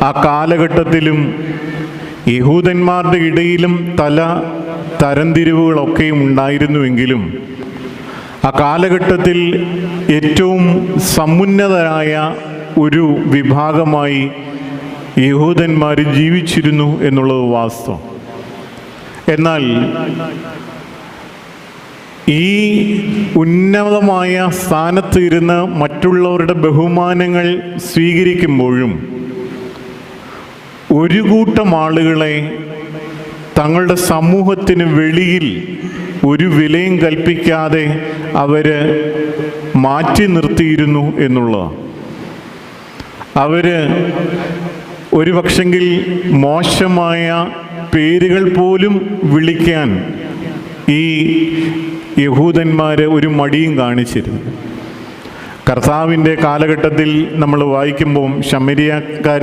ആ കാലഘട്ടത്തിലും യഹൂദന്മാരുടെ ഇടയിലും തരംതിരിവുകളൊക്കെയും ഉണ്ടായിരുന്നുവെങ്കിലും ആ കാലഘട്ടത്തിൽ ഏറ്റവും സമുന്നതരായ ഒരു വിഭാഗമായി യഹൂദന്മാർ ജീവിച്ചിരുന്നു എന്നുള്ളത് വാസ്തവം. എന്നാൽ ഈ ഉന്നതമായ സ്ഥാനത്ത് ഇരുന്ന് മറ്റുള്ളവരുടെ ബഹുമാനങ്ങൾ സ്വീകരിക്കുമ്പോഴും ഒരു കൂട്ടം ആളുകളെ തങ്ങളുടെ സമൂഹത്തിന് വെളിയിൽ ഒരു വിലയും കൽപ്പിക്കാതെ അവർ മാറ്റി നിർത്തിയിരുന്നു എന്നുള്ളതാണ്. അവർ ഒരു പക്ഷെങ്കിൽ മോശമായ പേരുകൾ പോലും വിളിക്കാൻ ഈ യഹൂദന്മാർ ഒരു മടിയും കാണിച്ചിരുന്നു. കർത്താവിൻ്റെ കാലഘട്ടത്തിൽ നമ്മൾ വായിക്കുമ്പോൾ ശമരിയക്കാർ